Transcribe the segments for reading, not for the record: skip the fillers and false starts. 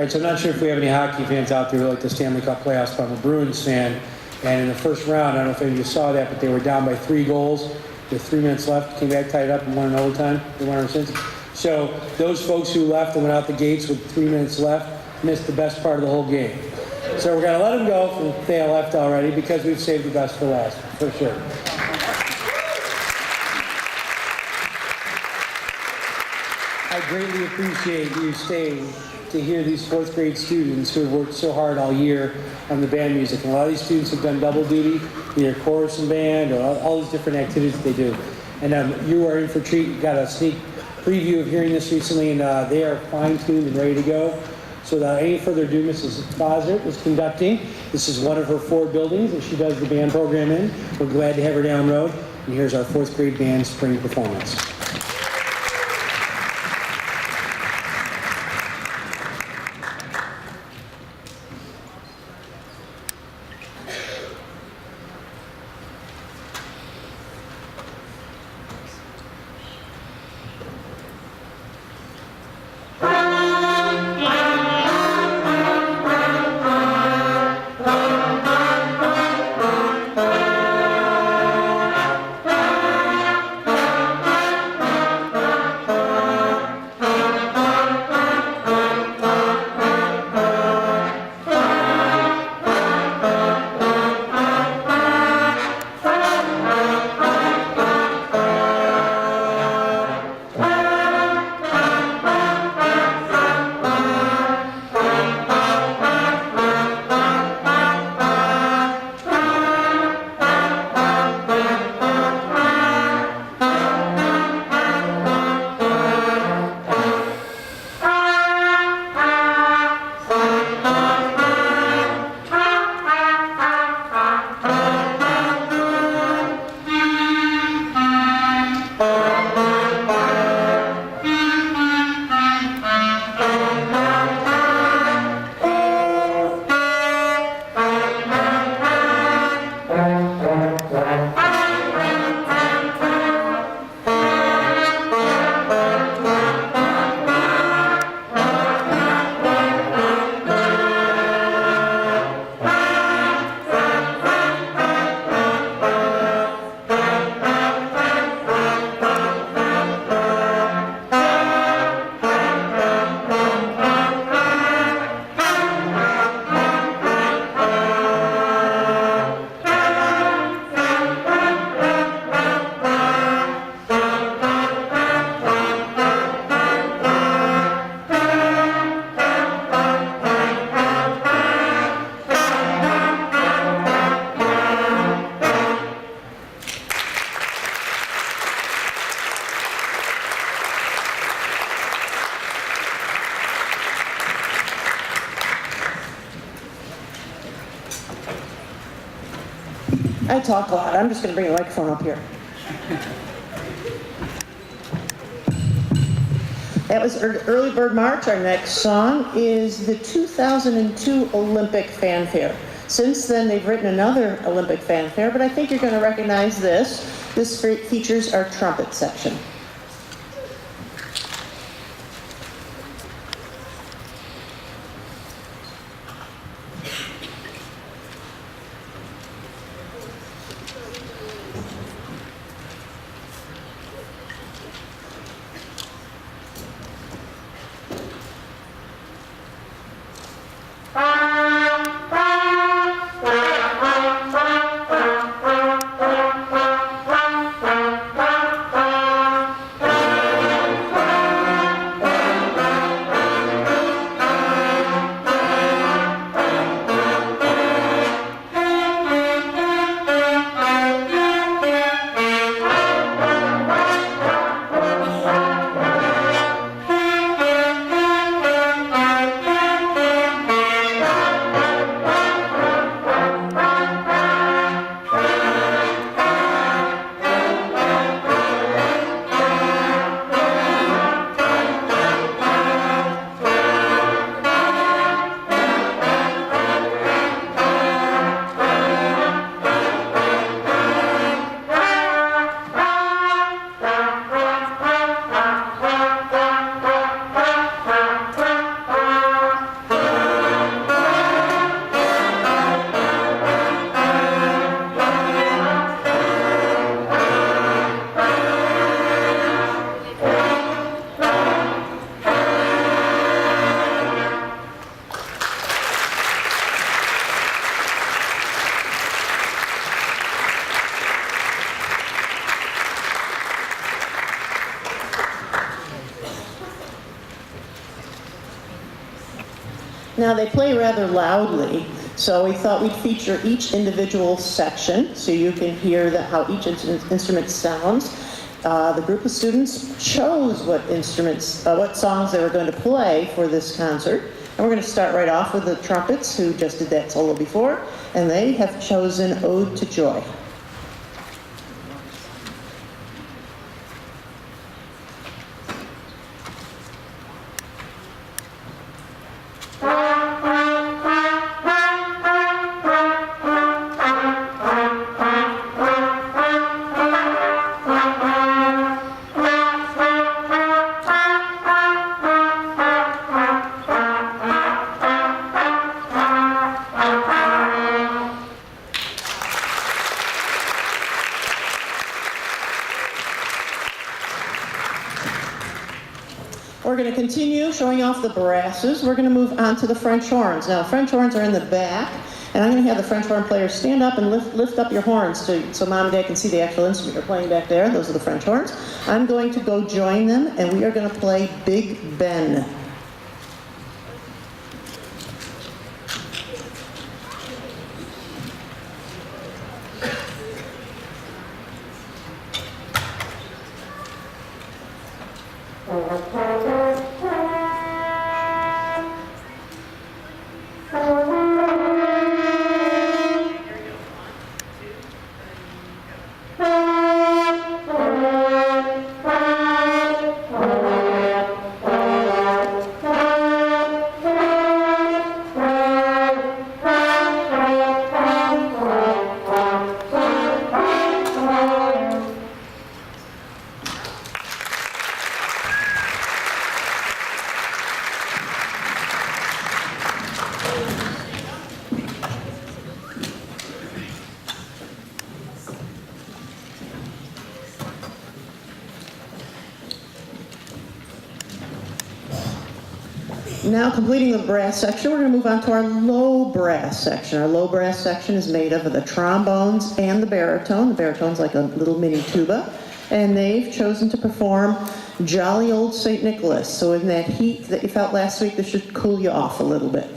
right, so I'm not sure if we have any hockey fans out there who like the Stanley Cup playoffs, but I'm a Bruins fan. And in the first round, I don't know if any of you saw that, but they were down by 3 goals with 3 minutes left, came back, tied it up, and won in overtime. They won ever since. So those folks who left and went out the gates with 3 minutes left missed the best part of the whole game. So we're going to let them go if they left already, because we've saved the best for last, for sure. I greatly appreciate you staying to hear these 4th grade students who have worked so hard all year on the band music. And a lot of these students have done double duty, either chorus and band, or all these different activities that they do. And you are in for a treat. You got a sneak preview of hearing this recently, and they are fine-tuned and ready to go. So without any further ado, Mrs. Bossert is conducting. This is one of her 4 buildings that she does the band program in. We're glad to have her down the road. And here's our 4th grade band spring performance. I talk a lot. I'm just going to bring the microphone up here. That was Early Bird March. Our next song is the 2002 Olympic Fanfare. Since then, they've written another Olympic fanfare, but I think you're going to recognize this. This features our trumpet section. Now, they play rather loudly, so we thought we'd feature each individual section so you can hear how each instrument sounds. The group of students chose what songs they were going to play for this concert. And we're going to start right off with the trumpets, who just did that solo before, and they have chosen Ode to Joy. We're going to continue showing off the brasses. We're going to move on to the French horns. Now, French horns are in the back, and I'm going to have the French horn players stand up and lift up your horns so Mom and Dad can see the actual instrument you're playing back there. Those are the French horns. I'm going to go join them, and we are going to play Big Ben. Now, completing the brass section, we're going to move on to our low brass section. Our low brass section is made up of the trombones and the baritone. The baritone's like a little mini tuba. And they've chosen to perform Jolly Old St. Nicholas. So in that heat that you felt last week, this should cool you off a little bit.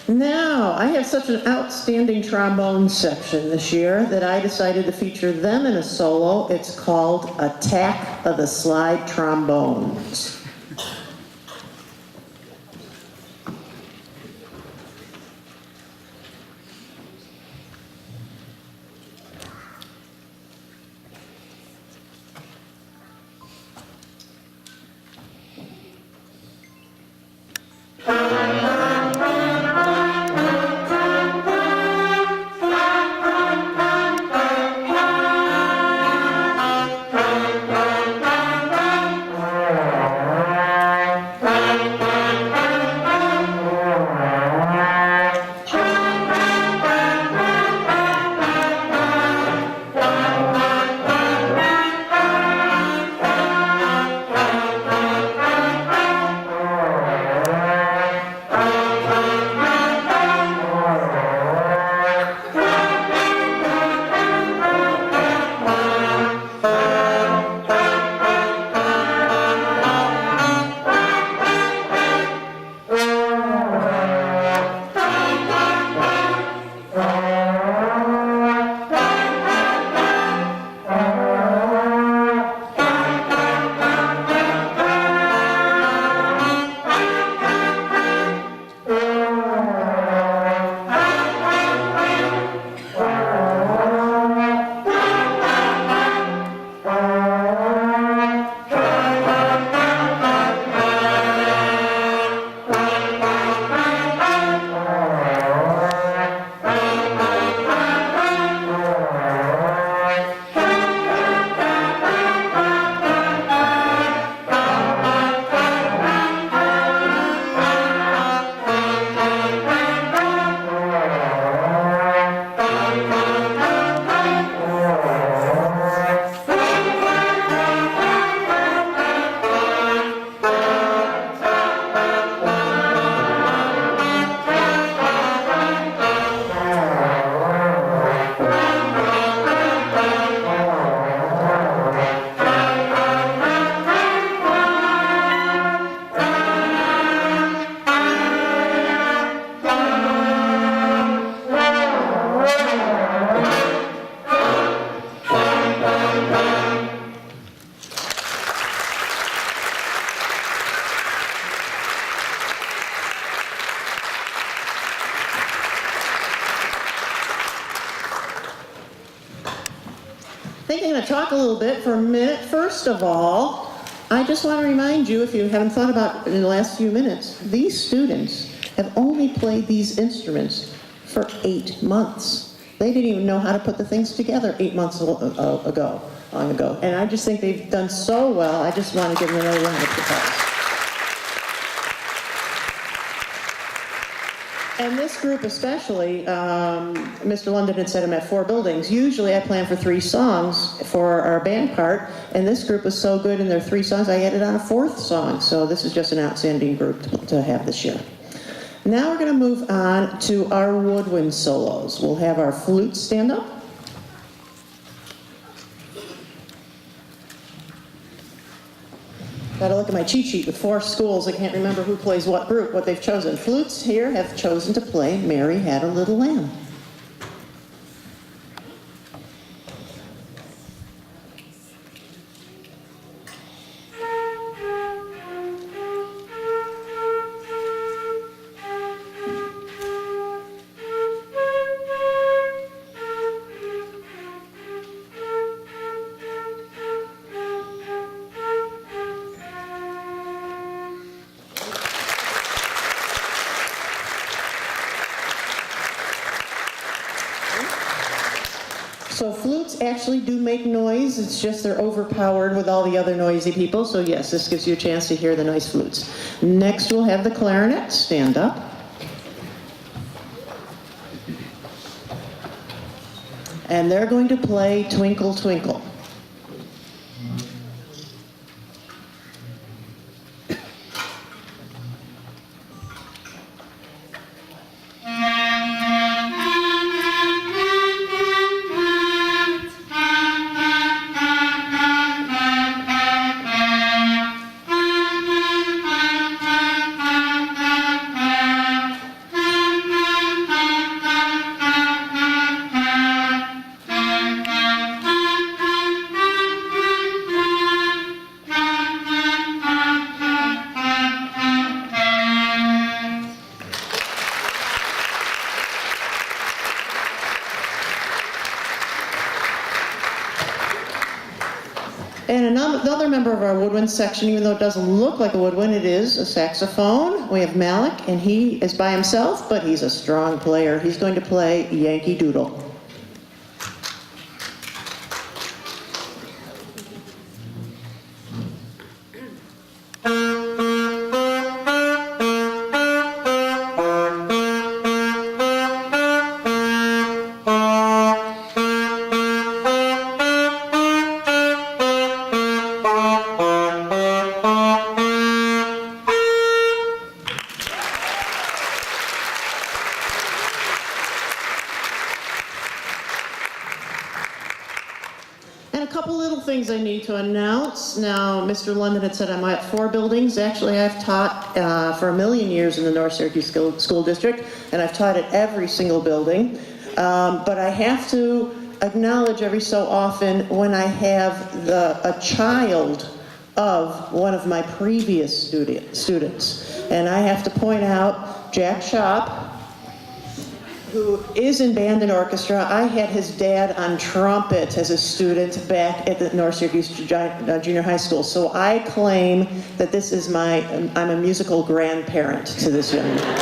Now, I have such an outstanding trombone section this year that I decided to feature them in a solo. It's called Attack of the Slide Trombones. talk a little bit for a minute. First of all, I just want to remind you, if you haven't thought about it in the last few minutes, these students have only played these instruments for 8 months. They didn't even know how to put the things together 8 months ago. And I just think they've done so well. I just want to give them another round of applause. And this group especially, Mr. London had said I'm at 4 buildings. Usually I plan for 3 songs for our band part, and this group was so good in their 3 songs, I added on a 4th song. So this is just an outstanding group to have this year. Now we're going to move on to our woodwind solos. We'll have our flutes stand up. Got to look at my cheat sheet with 4 schools. I can't remember who plays what group, what they've chosen. Flutes here have chosen to play Mary Had a Little Lamb. So flutes actually do make noise. It's just they're overpowered with all the other noisy people. So yes, this gives you a chance to hear the nice flutes. Next we'll have the clarinet stand up. And they're going to play Twinkle Twinkle. And another member of our woodwind section, even though it doesn't look like a woodwind, it is a saxophone. We have Malik, and he is by himself, but he's a strong player. He's going to play Yankee Doodle. And a couple little things I need to announce. Now, Mr. London had said I'm at 4 buildings. Actually, I've taught for 1,000,000 years in the North Syracuse School District, and I've taught at every single building. But I have to acknowledge every so often when I have a child of one of my previous students. And I have to point out Jack Shop, who is in band and orchestra. I had his dad on trumpet as a student back at the North Syracuse Junior High School. So I claim that this is I'm a musical grandparent to this young man.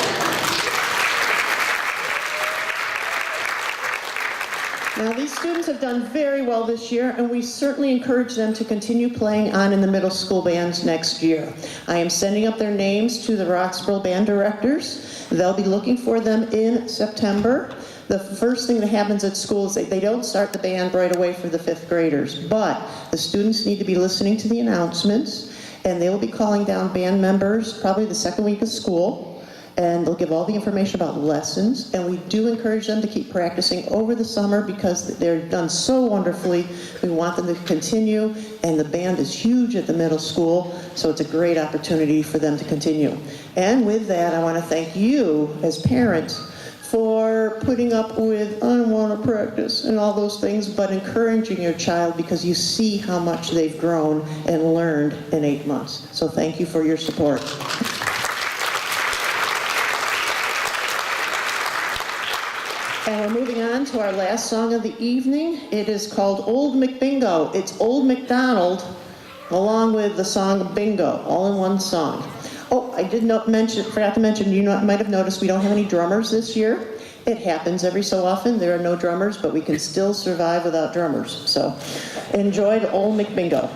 Now, these students have done very well this year, and we certainly encourage them to continue playing on in the middle school bands next year. I am sending up their names to the Roxborough band directors. They'll be looking for them in September. The first thing that happens at school is they don't start the band right away for the 5th graders, but the students need to be listening to the announcements, and they will be calling down band members probably the 2nd week of school. And they'll give all the information about lessons, and we do encourage them to keep practicing over the summer because they're done so wonderfully. We want them to continue, and the band is huge at the middle school, so it's a great opportunity for them to continue. And with that, I want to thank you as parents for putting up with, I don't want to practice, and all those things, but encouraging your child because you see how much they've grown and learned in 8 months. So thank you for your support. And we're moving on to our last song of the evening. It is called Old McBingo. It's Old MacDonald along with the song Bingo, all in one song. Oh, I did not mention, forgot to mention, you might have noticed we don't have any drummers this year. It happens every so often. There are no drummers, but we can still survive without drummers. So enjoy the Old McBingo.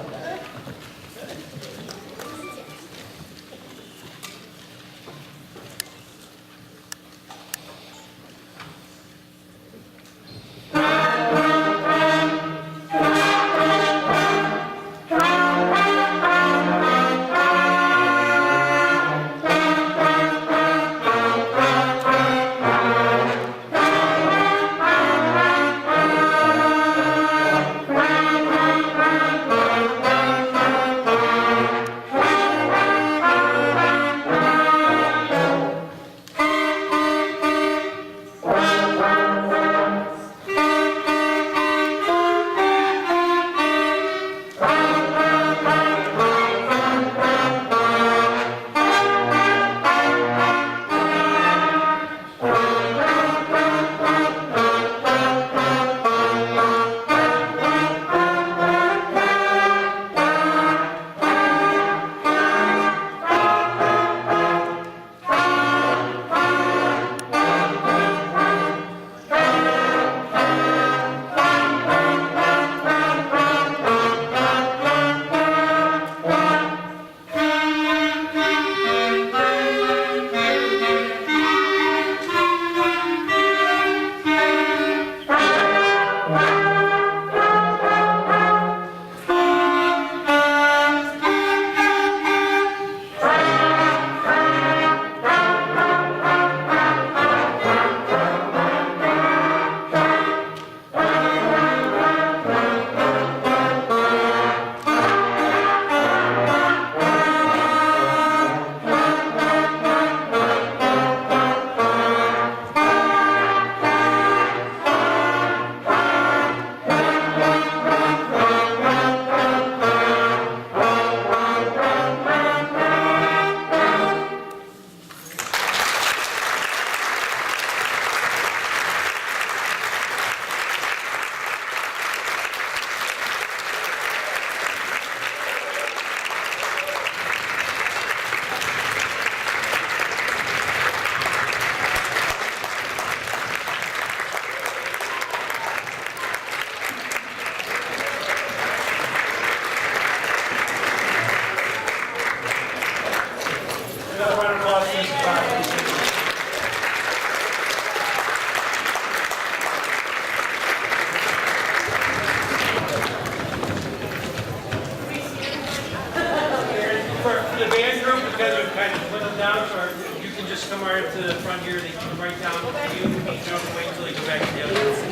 The band group, because you kind of put them down, or you can just come right up to the front here, they can right down with you, you don't wait until you go back together. So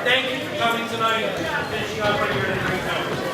thank you for coming tonight, finishing up right here at the